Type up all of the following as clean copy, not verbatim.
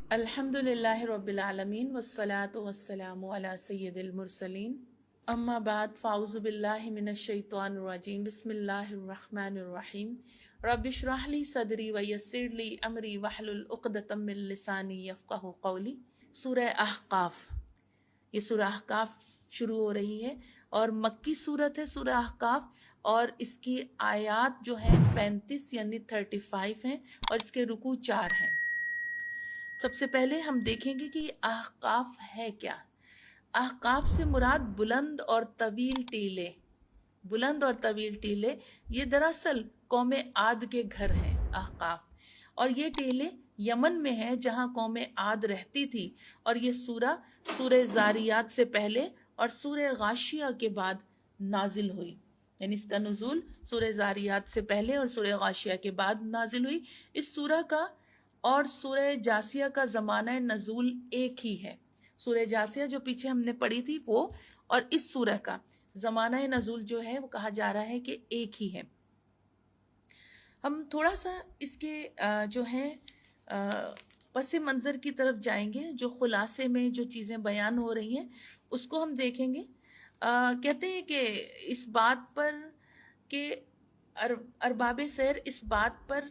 الحمدللہ رب العالمین والصلاة والسلام علی سید المرسلین اما بعد فاعوذ باللہ من الشیطان الرجیم بسم اللہ الرحمن الرحیم رب اشرح لی صدری ویسر لی امری واحلل عقدۃ من لسانی یفقہوا قولی۔ سورہ احقاف، یہ سورہ احقاف شروع ہو رہی ہے اور مکی صورت ہے سورہ احقاف، اور اس کی آیات جو ہیں 35 یعنی 35 ہیں، اور اس کے رکوع 4 ہیں۔ سب سے پہلے ہم دیکھیں گے کہ یہ احقاف ہے کیا۔ احقاف سے مراد بلند اور طویل ٹیلے، بلند اور طویل ٹیلے، یہ دراصل قوم عاد کے گھر ہیں احقاف، اور یہ ٹیلے یمن میں ہیں جہاں قوم عاد رہتی تھی، اور یہ سورہ زاریات سے پہلے اور سورہ غاشیہ کے بعد نازل ہوئی، یعنی اس کا نزول سورہ زاریات سے پہلے اور سورہ غاشیہ کے بعد نازل ہوئی۔ اس سورہ کا اور سورہ جاسیہ کا زمانہ نزول ایک ہی ہے۔ سورہ جاسیہ جو پیچھے ہم نے پڑھی تھی وہ، اور اس سورہ کا زمانہ نزول جو ہے وہ کہا جا رہا ہے کہ ایک ہی ہے۔ ہم تھوڑا سا اس کے جو ہے پس منظر کی طرف جائیں گے، جو خلاصے میں جو چیزیں بیان ہو رہی ہیں اس کو ہم دیکھیں گے۔ کہتے ہیں کہ اس بات پر کہ ارباب سیر اس بات پر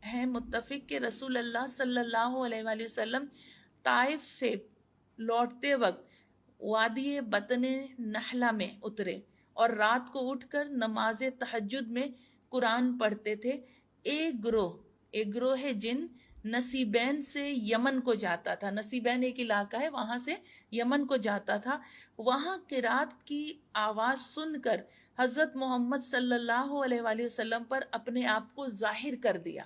ہیں متفق کہ رسول اللہ صلی اللہ علیہ وآلہ وسلم طائف سے لوٹتے وقت وادی بطن نحلہ میں اترے اور رات کو اٹھ کر نماز تہجد میں قرآن پڑھتے تھے۔ ایک گروہ جن نصیبین سے یمن کو جاتا تھا، نصیبین ایک علاقہ ہے، وہاں سے یمن کو جاتا تھا، وہاں قرات کی آواز سن کر حضرت محمد صلی اللہ علیہ وآلہ وسلم پر اپنے آپ کو ظاہر کر دیا،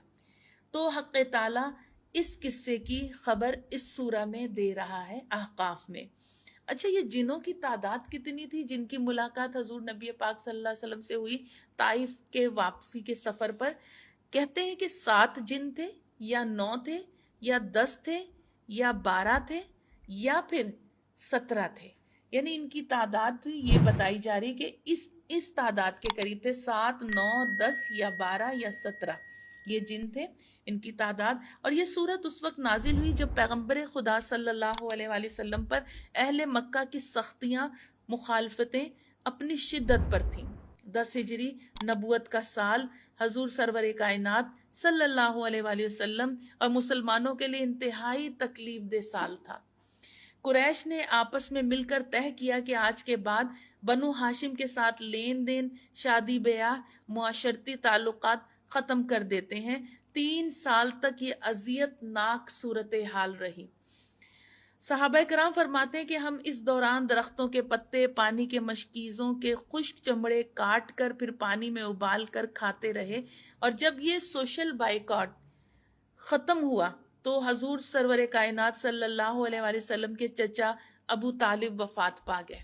تو حق تعالیٰ اس قصے کی خبر اس سورہ میں دے رہا ہے احقاف میں۔ اچھا، یہ جنوں کی تعداد کتنی تھی جن کی ملاقات حضور نبی پاک صلی اللہ علیہ وسلم سے ہوئی طائف کے واپسی کے سفر پر؟ کہتے ہیں کہ 7 جن تھے، یا 9 تھے، یا 10 تھے، یا 12 تھے، یا پھر 17 تھے، یعنی ان کی تعداد یہ بتائی جا رہی کہ اس تعداد کے قریب تھے، 7، 9، 10 یا 12 یا 17 یہ جن تھے، ان کی تعداد۔ اور یہ صورت اس وقت نازل ہوئی جب پیغمبر خدا صلی اللہ علیہ وآلہ وسلم پر اہل مکہ کی سختیاں، مخالفتیں اپنی شدت پر تھیں۔ 10 ہجری نبوت کا سال حضور سرور کائنات صلی اللہ علیہ وآلہ وسلم اور مسلمانوں کے لیے انتہائی تکلیف دہ سال تھا۔ قریش نے آپس میں مل کر طے کیا کہ آج کے بعد بنو ہاشم کے ساتھ لین دین، شادی بیاہ، معاشرتی تعلقات ختم کر دیتے ہیں۔ 3 سال تک یہ اذیت ناک صورتحال رہی۔ صحابہ کرام فرماتے ہیں کہ ہم اس دوران درختوں کے پتے، پانی کے مشکیزوں کے خشک چمڑے کاٹ کر پھر پانی میں ابال کر کھاتے رہے، اور جب یہ سوشل بائیکاٹ ختم ہوا تو حضور سرور کائنات صلی اللہ علیہ وآلہ وسلم کے چچا ابو طالب وفات پا گئے،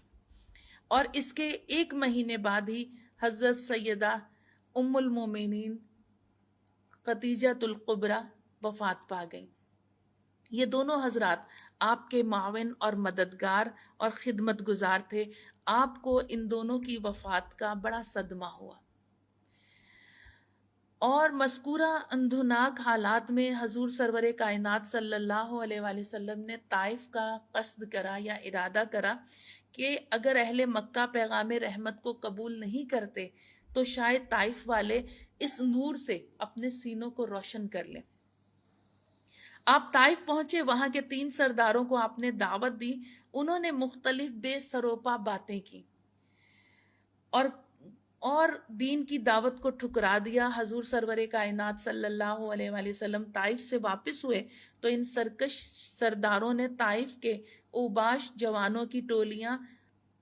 اور اس کے 1 مہینے بعد ہی حضرت سیدہ ام المومنین خدیجہ الکبریٰ وفات پا گئیں۔ یہ دونوں حضرات آپ کے معاون اور مددگار اور خدمت گزار تھے۔ آپ کو ان دونوں کی وفات کا بڑا صدمہ ہوا، اور مذکورہ اندھوناک حالات میں حضور سرور کائنات صلی اللہ علیہ وآلہ وسلم نے طائف کا قصد کرا یا ارادہ کرا کہ اگر اہل مکہ پیغام رحمت کو قبول نہیں کرتے تو شاید طائف والے اس نور سے اپنے سینوں کو روشن کر لیں۔ آپ طائف پہنچے، وہاں کے 3 سرداروں کو آپ نے دعوت دی، انہوں نے مختلف بے سروپا باتیں کی اور دین کی دعوت کو ٹھکرا دیا۔ حضور سرور کائنات صلی اللہ علیہ وآلہ وسلم طائف سے واپس ہوئے تو ان سرکش سرداروں نے طائف کے اوباش جوانوں کی ٹولیاں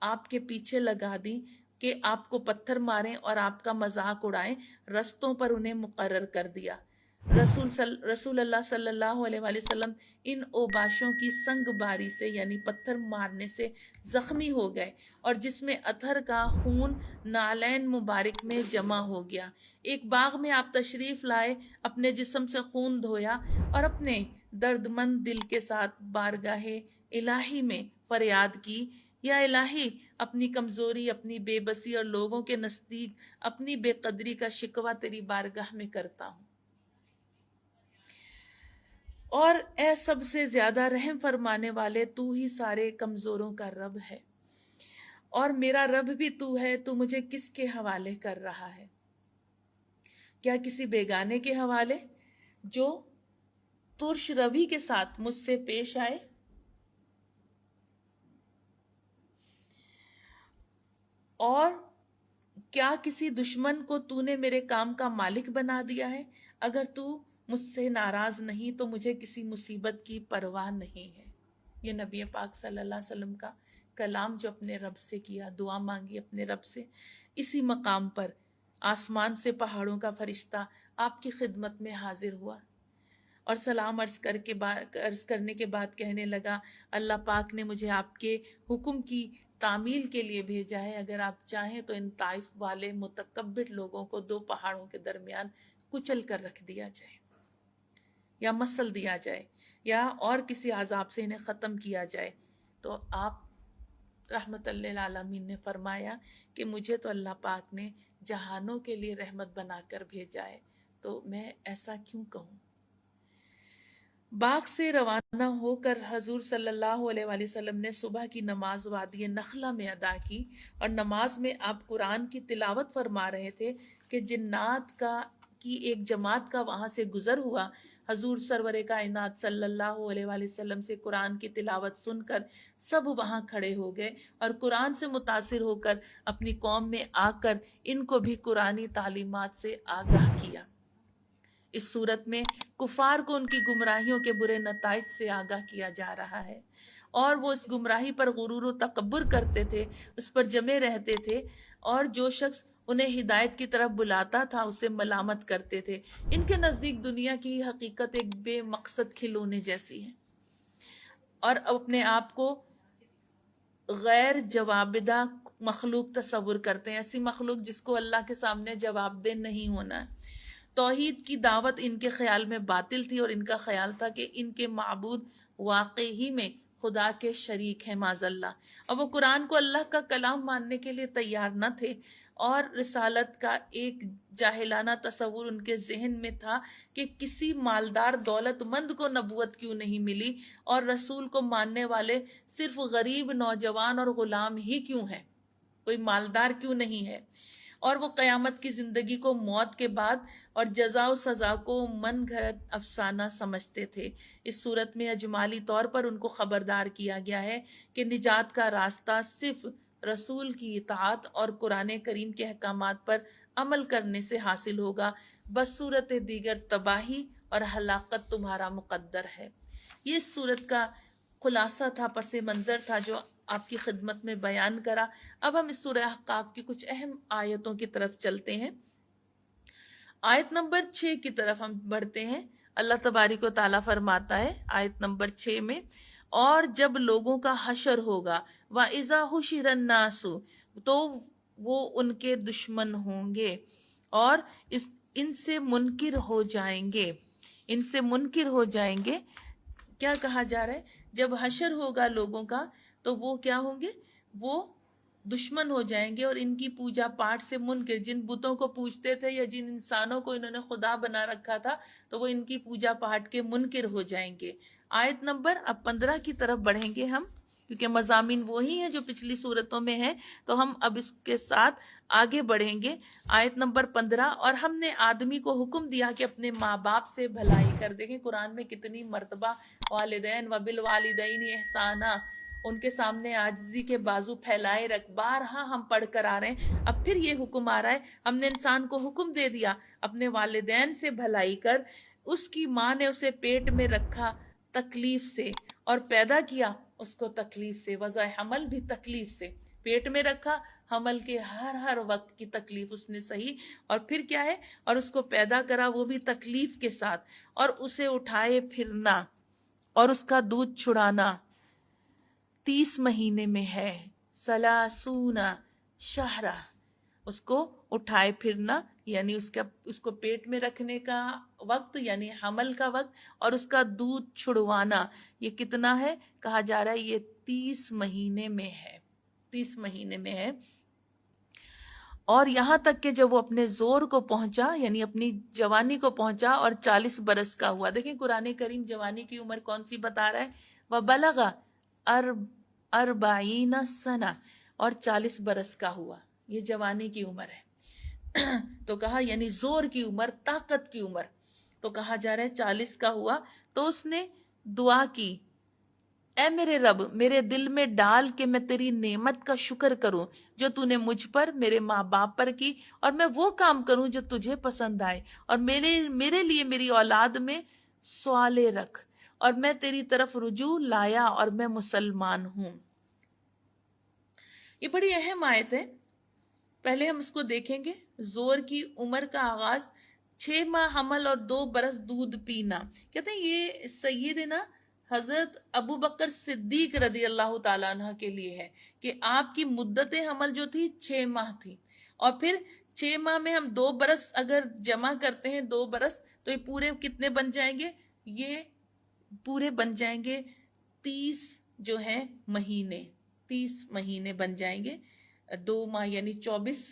آپ کے پیچھے لگا دی کہ آپ کو پتھر ماریں اور آپ کا مذاق اڑائیں، رستوں پر انہیں مقرر کر دیا۔ رسول اللہ صلی اللہ علیہ وآلہ وسلم ان اوباشوں کی سنگ باری سے یعنی پتھر مارنے سے زخمی ہو گئے، اور جس میں اطہر کا خون نالین مبارک میں جمع ہو گیا۔ ایک باغ میں آپ تشریف لائے، اپنے جسم سے خون دھویا اور اپنے دردمند دل کے ساتھ بارگاہ الہی میں فریاد کی، یا الہی اپنی کمزوری، اپنی بے بسی اور لوگوں کے نزدیک اپنی بے قدری کا شکوہ تیری بارگاہ میں کرتا ہوں، اور اے سب سے زیادہ رحم فرمانے والے، تو ہی سارے کمزوروں کا رب ہے، اور میرا رب بھی تو ہے، تو مجھے کس کے حوالے کر رہا ہے؟ کیا کسی بیگانے کے حوالے جو ترش روی کے ساتھ مجھ سے پیش آئے؟ اور کیا کسی دشمن کو تو نے میرے کام کا مالک بنا دیا ہے؟ اگر تو مجھ سے ناراض نہیں تو مجھے کسی مصیبت کی پرواہ نہیں ہے۔ یہ نبی پاک صلی اللہ علیہ وسلم کا کلام جو اپنے رب سے کیا، دعا مانگی اپنے رب سے، اسی مقام پر آسمان سے پہاڑوں کا فرشتہ آپ کی خدمت میں حاضر ہوا اور سلام عرض کرنے کے بعد کہنے لگا، اللہ پاک نے مجھے آپ کے حکم کی تعمیل کے لیے بھیجا ہے، اگر آپ چاہیں تو ان طائف والے متکبر لوگوں کو دو پہاڑوں کے درمیان کچل کر رکھ دیا جائے، یا مسل دیا جائے، یا اور کسی عذاب سے انہیں ختم کیا جائے۔ تو آپ رحمت اللہ العالمین نے فرمایا کہ مجھے تو اللہ پاک نے جہانوں کے لیے رحمت بنا کر بھیجا ہے، تو میں ایسا کیوں کہوں؟ باغ سے روانہ ہو کر حضور صلی اللہ علیہ وآلہ وسلم نے صبح کی نماز وادی نخلہ میں ادا کی، اور نماز میں آپ قرآن کی تلاوت فرما رہے تھے کہ جنات کی ایک جماعت کا وہاں سے گزر ہوا۔ حضور سرور کائنات صلی اللہ علیہ وآلہ وسلم سے قرآن کی تلاوت سن کر سب وہاں کھڑے ہو گئے اور قرآن سے متاثر ہو کر اپنی قوم میں آ کر ان کو بھی قرآنی تعلیمات سے آگاہ کیا۔ اس صورت میں کفار کو ان کی گمراہیوں کے برے نتائج سے آگاہ کیا جا رہا ہے، اور وہ اس گمراہی پر غرور و تکبر کرتے تھے، اس پر جمے رہتے تھے، اور جو شخص انہیں ہدایت کی طرف بلاتا تھا اسے ملامت کرتے تھے۔ ان کے نزدیک دنیا کی حقیقت ایک بے مقصد کھلونے جیسی ہے، اور اپنے آپ کو غیر جوابدہ مخلوق تصور کرتے ہیں، ایسی مخلوق جس کو اللہ کے سامنے جواب دہ نہیں ہونا ہے۔ توحید کی دعوت ان کے خیال میں باطل تھی، اور ان کا خیال تھا کہ ان کے معبود واقعی ہی میں خدا کے شریک ہیں معاذ اللہ، اور وہ قرآن کو اللہ کا کلام ماننے کے لیے تیار نہ تھے، اور رسالت کا ایک جاہلانہ تصور ان کے ذہن میں تھا کہ کسی مالدار دولت مند کو نبوت کیوں نہیں ملی، اور رسول کو ماننے والے صرف غریب نوجوان اور غلام ہی کیوں ہیں، کوئی مالدار کیوں نہیں ہے۔ اور وہ قیامت کی زندگی کو موت کے بعد اور جزا و سزا کو من گھڑت افسانہ سمجھتے تھے۔ اس صورت میں اجمالی طور پر ان کو خبردار کیا گیا ہے کہ نجات کا راستہ صرف رسول کی اطاعت اور قرآن کریم کے احکامات پر عمل کرنے سے حاصل ہوگا، بس صورت دیگر تباہی اور ہلاکت تمہارا مقدر ہے۔ یہ اس صورت کا خلاصہ تھا، پس منظر تھا جو آپ کی خدمت میں بیان کرا۔ اب ہم اس سورہ احقاف کی کچھ اہم آیتوں کی طرف چلتے ہیں۔ آیت نمبر 6 کی طرف ہم بڑھتے ہیں۔ اللہ تبارک و تعالیٰ فرماتا ہے آیت نمبر 6 میں، اور جب لوگوں کا حشر ہوگا وَإِذَا حُشِرَ النَّاسُ، تو وہ ان کے دشمن ہوں گے اور ان سے منکر ہو جائیں گے، ان سے منکر ہو جائیں گے۔ کیا کہا جا رہا ہے؟ جب حشر ہوگا لوگوں کا تو وہ کیا ہوں گے؟ وہ دشمن ہو جائیں گے، اور ان کی پوجا پاٹ سے منکر، جن بتوں کو پوجتے تھے یا جن انسانوں کو انہوں نے خدا بنا رکھا تھا، تو وہ ان کی پوجا پاٹ کے منکر ہو جائیں گے۔ آیت نمبر اب 15 کی طرف بڑھیں گے ہم، کیونکہ مضامین وہی ہیں جو پچھلی صورتوں میں ہیں، تو ہم اب اس کے ساتھ آگے بڑھیں گے۔ آیت نمبر 15، اور ہم نے آدمی کو حکم دیا کہ اپنے ماں باپ سے بھلائی کر۔ دیکھیں قرآن میں کتنی مرتبہ والدین وبالوالدین احسانا، ان کے سامنے عاجزی کے بازو پھیلائے رکھ، بارہا ہم پڑھ کر آ رہے ہیں، اب پھر یہ حکم آ رہا ہے۔ ہم نے انسان کو حکم دے دیا اپنے والدین سے بھلائی کر، اس کی ماں نے اسے پیٹ میں رکھا تکلیف سے، اور پیدا کیا اس کو تکلیف سے، وضع حمل بھی تکلیف سے، پیٹ میں رکھا، حمل کے ہر وقت کی تکلیف اس نے سہی، اور پھر کیا ہے، اور اس کو پیدا کرا وہ بھی تکلیف کے ساتھ، اور اسے اٹھائے پھرنا اور اس کا دودھ چھڑانا 30 مہینے میں ہے، سلاسون شہرہ، اس کو اٹھائے پھرنا یعنی اس کو پیٹ میں رکھنے کا وقت یعنی حمل کا وقت، اور اس کا دودھ چھڑوانا یہ کتنا ہے؟ کہا جا رہا ہے یہ 30 مہینے میں ہے۔ 30 مہینے میں ہے. اور یہاں تک کہ جب وہ اپنے زور کو پہنچا یعنی اپنی جوانی کو پہنچا اور 40 برس کا ہوا. دیکھیں قرآن کریم جوانی کی عمر کون سی بتا رہا ہے؟ وَبَلَغَ أَرْبَعِينَ سَنَةً، اور 40 برس کا ہوا. یہ جوانی کی عمر ہے. تو کہا یعنی زور کی عمر، طاقت کی عمر. تو کہا جا رہا ہے 40 کا ہوا تو اس نے دعا کی، اے میرے رب میرے دل میں ڈال کہ میں تیری نعمت کا شکر کروں جو تو نے مجھ پر، میرے ماں باپ پر کی، اور میں وہ کام کروں جو تجھے پسند آئے، اور میرے لیے میری اولاد میں سوالے رکھ، اور میں تیری طرف رجوع لایا اور میں مسلمان ہوں. یہ بڑی اہم آیت ہے. پہلے ہم اس کو دیکھیں گے. زور کی عمر کا آغاز 6 ماہ حمل اور 2 برس دودھ پینا. کہتے ہیں یہ سیدنا حضرت ابو بکر صدیق رضی اللہ تعالیٰ عنہ کے لیے ہے کہ آپ کی مدت حمل جو تھی 6 ماہ تھی، اور پھر 6 ماہ میں ہم 2 برس اگر جمع کرتے ہیں 2 برس تو یہ پورے کتنے بن جائیں گے؟ یہ پورے بن جائیں گے 30 جو ہیں مہینے، 30 مہینے بن جائیں گے. 2 ماہ یعنی 24.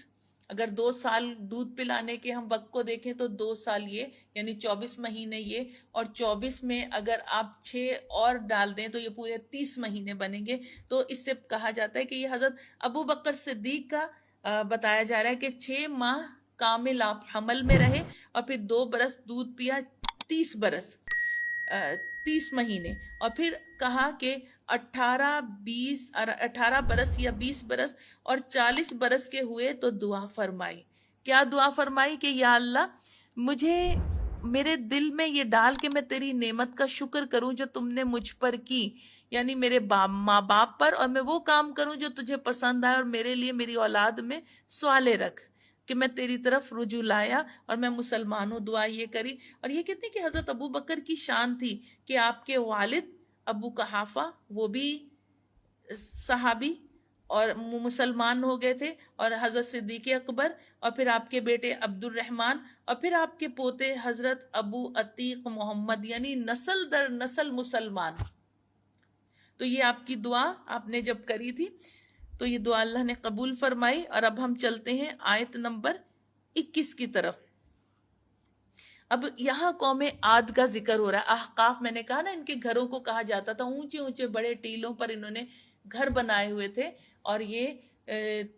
اگر 2 سال دودھ پلانے کے ہم وقت کو دیکھیں تو 2 سال یہ یعنی 24 مہینے یہ، اور 24 میں اگر آپ 6 اور ڈال دیں تو یہ پورے 30 مہینے بنیں گے. تو اس سے کہا جاتا ہے کہ یہ حضرت ابو بکر صدیق کا بتایا جا رہا ہے کہ 6 ماہ کامل آپ حمل میں رہے اور پھر 2 برس دودھ پیا، 30 برس 30 مہینے. اور پھر کہا کہ 18 برس یا 20 برس اور 40 برس کے ہوئے تو دعا فرمائی. کیا دعا فرمائی؟ کہ یا اللہ مجھے میرے دل میں یہ ڈال کہ میں تیری نعمت کا شکر کروں جو تم نے مجھ پر کی، یعنی میرے ماں باپ پر، اور میں وہ کام کروں جو تجھے پسند آئے، اور میرے لیے میری اولاد میں سوالے رکھ کہ میں تیری طرف رجوع لایا اور میں مسلمان ہوں. دعا یہ کری. اور یہ کہتے ہیں کہ حضرت ابو بکر کی شان تھی کہ آپ کے والد ابو قحافہ وہ بھی صحابی اور مسلمان ہو گئے تھے، اور حضرت صدیق اکبر، اور پھر آپ کے بیٹے عبد الرحمن، اور پھر آپ کے پوتے حضرت ابو عتیق محمد، یعنی نسل در نسل مسلمان. تو یہ آپ کی دعا آپ نے جب کری تھی تو یہ دعا اللہ نے قبول فرمائی. اور اب ہم چلتے ہیں آیت نمبر 21 کی طرف. اب یہاں قوم عاد کا ذکر ہو رہا ہے. احقاف میں نے کہا نا ان کے گھروں کو کہا جاتا تھا، اونچے اونچے بڑے ٹیلوں پر انہوں نے گھر بنائے ہوئے تھے، اور یہ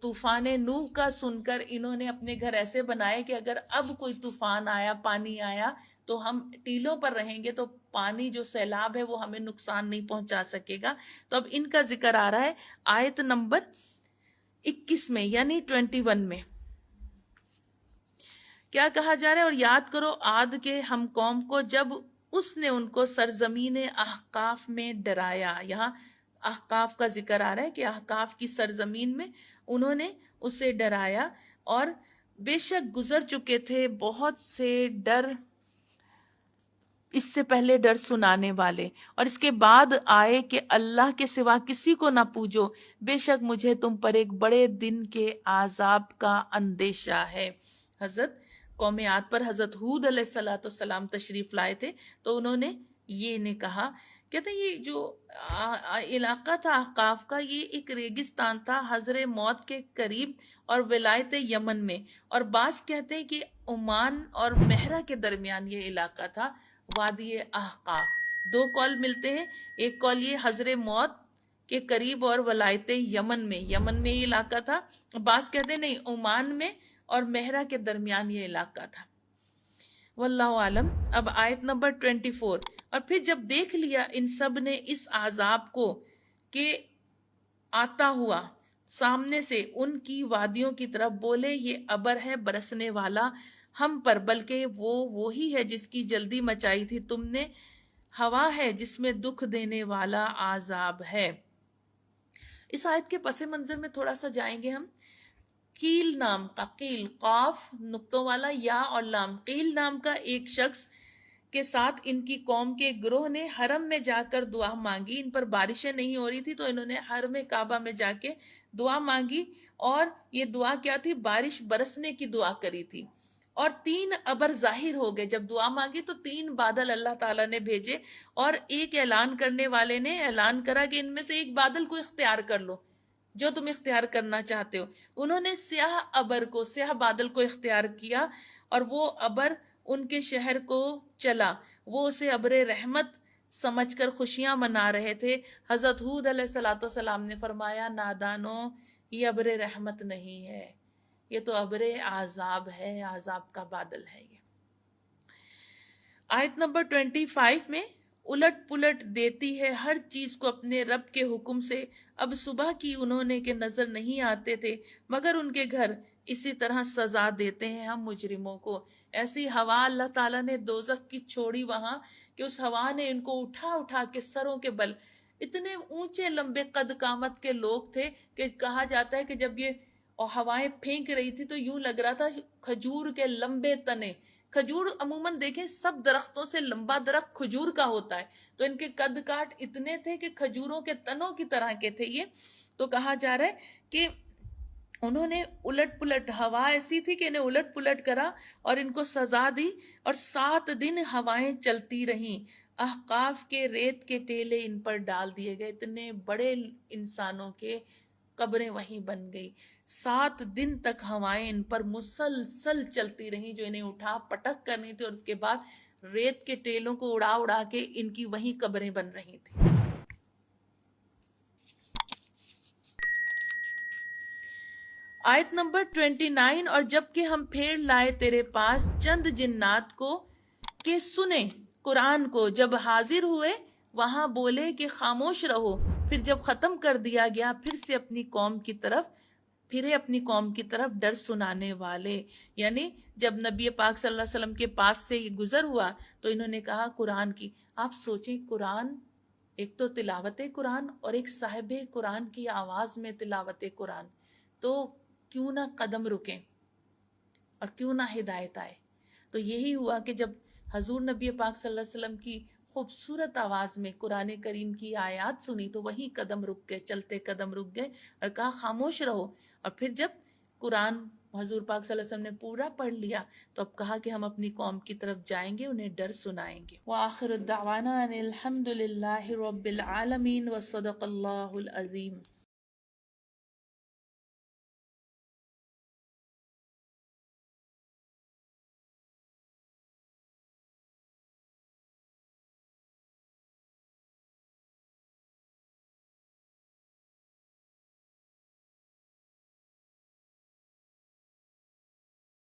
طوفان نوح کا سن کر انہوں نے اپنے گھر ایسے بنائے کہ اگر اب کوئی طوفان آیا، پانی آیا تو ہم ٹیلوں پر رہیں گے تو پانی جو سیلاب ہے وہ ہمیں نقصان نہیں پہنچا سکے گا. تو اب ان کا ذکر آ رہا ہے آیت نمبر 21 میں یعنی 21 میں. کیا کہا جا رہا ہے؟ اور یاد کرو عاد کے ہم قوم کو جب اس نے ان کو سرزمین احقاف میں ڈرایا. یہاں احقاف کا ذکر آ رہا ہے کہ احقاف کی سرزمین میں انہوں نے اسے ڈرایا، اور بے شک گزر چکے تھے بہت سے ڈر اس سے پہلے ڈر سنانے والے، اور اس کے بعد آئے کہ اللہ کے سوا کسی کو نہ پوجو، بے شک مجھے تم پر ایک بڑے دن کے عذاب کا اندیشہ ہے. حضرت قوم عاد پر حضرت ہود علیہ السلام تشریف لائے تھے تو انہوں نے یہ نے کہا. کہتے ہیں یہ جو علاقہ تھا احقاف کا یہ ایک ریگستان تھا حضر موت کے قریب اور ولایت یمن میں، اور بعض کہتے ہیں کہ عمان اور مہرہ کے درمیان یہ علاقہ تھا، وادی احقاف. 2 قول ملتے ہیں. ایک قول یہ حضر موت کے قریب اور ولایت یمن میں یہ علاقہ تھا. بعض کہتے ہیں نہیں عمان میں اور مہرہ کے درمیان یہ علاقہ تھا، واللہ عالم. اب آیت نمبر 24. اور پھر جب دیکھ لیا ان سب نے اس عذاب کو کہ آتا ہوا سامنے سے ان کی وادیوں کی طرف، بولے یہ ابر ہے برسنے والا ہم پر، بلکہ وہ وہی ہے جس کی جلدی مچائی تھی تم نے، ہوا ہے جس میں دکھ دینے والا عذاب ہے. اس آیت کے پس منظر میں تھوڑا سا جائیں گے ہم. قیل نام کا، قیل قاف نقطوں والا یا اور لام، قیل نام کا ایک شخص کے ساتھ ان کی قوم کے گروہ نے حرم میں جا کر دعا مانگی. ان پر بارشیں نہیں ہو رہی تھی تو انہوں نے حرم کعبہ میں جا کے دعا مانگی، اور یہ دعا کیا تھی؟ بارش برسنے کی دعا کری تھی. اور 3 ابر ظاہر ہو گئے. جب دعا مانگی تو 3 بادل اللہ تعالیٰ نے بھیجے، اور ایک اعلان کرنے والے نے اعلان کرا کہ ان میں سے ایک بادل کو اختیار کر لو. جو تم اختیار کرنا چاہتے ہو. انہوں نے سیاہ ابر کو، سیاہ بادل کو اختیار کیا اور وہ ابر ان کے شہر کو چلا. وہ اسے ابر رحمت سمجھ کر خوشیاں منا رہے تھے. حضرت ہود علیہ السلام نے فرمایا نادانو یہ ابر رحمت نہیں ہے، یہ تو ابر عذاب ہے، عذاب کا بادل ہے. یہ آیت نمبر 25 میں الٹ پلٹ دیتی ہے ہر چیز کو اپنے رب کے حکم سے. اب صبح کی انہوں نے کہ نظر نہیں آتے تھے مگر ان کے گھر، اسی طرح سزا دیتے ہیں ہم مجرموں کو. ایسی ہوا اللہ تعالیٰ نے دوزخ کی چھوڑی وہاں کہ اس ہوا نے ان کو اٹھا اٹھا کے سروں کے بل، اتنے اونچے لمبے قد قامت کے لوگ تھے کہ کہا جاتا ہے کہ جب یہ ہوائیں پھینک رہی تھی تو یوں لگ رہا تھا کھجور کے لمبے تنے. کھجور عموماً دیکھیں سب درختوں سے لمبا درخت کھجور کا ہوتا ہے، تو ان کے قد کاٹ اتنے تھے کہ کھجوروں کے تنوں کی طرح کے تھے یہ. تو کہا جا رہا ہے کہ انہوں نے الٹ پلٹ، ہوا ایسی تھی کہ انہیں الٹ پلٹ کرا اور ان کو سزا دی، اور 7 دن ہوائیں چلتی رہیں. احقاف کے ریت کے ٹیلے ان پر ڈال دیے گئے، اتنے بڑے انسانوں کے قبریں وہیں بن گئی. 7 دن تک ہوائیں ان پر مسلسل چلتی رہیں جو انہیں اٹھا پٹک کرنی تھی، اور اس کے بعد ریت کے ٹیلوں کو اڑا اڑا کے ان کی وہیں قبریں بن رہی تھیں. آیت نمبر 29، اور جب کہ ہم پھیر لائے تیرے پاس چند جنات کو کہ سنے قرآن کو، جب حاضر ہوئے وہاں بولے کہ خاموش رہو، پھر جب ختم کر دیا گیا پھر سے اپنی قوم کی طرف پھرے، اپنی قوم کی طرف ڈر سنانے والے. یعنی جب نبی پاک صلی اللہ علیہ وسلم کے پاس سے یہ گزر ہوا تو انہوں نے کہا قرآن کی. آپ سوچیں قرآن، ایک تو تلاوت قرآن اور ایک صاحب قرآن کی آواز میں تلاوت قرآن، تو کیوں نہ قدم رکیں اور کیوں نہ ہدایت آئے. تو یہی ہوا کہ جب حضور نبی پاک صلی اللہ علیہ وسلم کی خوبصورت آواز میں قرآن کریم کی آیات سنی تو وہی قدم رک گئے، چلتے قدم رک گئے اور کہا خاموش رہو. اور پھر جب قرآن حضور پاک صلی اللہ علیہ وسلم نے پورا پڑھ لیا تو اب کہا کہ ہم اپنی قوم کی طرف جائیں گے، انہیں ڈر سنائیں گے. وآخر الدعوانا ان الحمد للہ رب العالمین وصدق اللہ العظیم.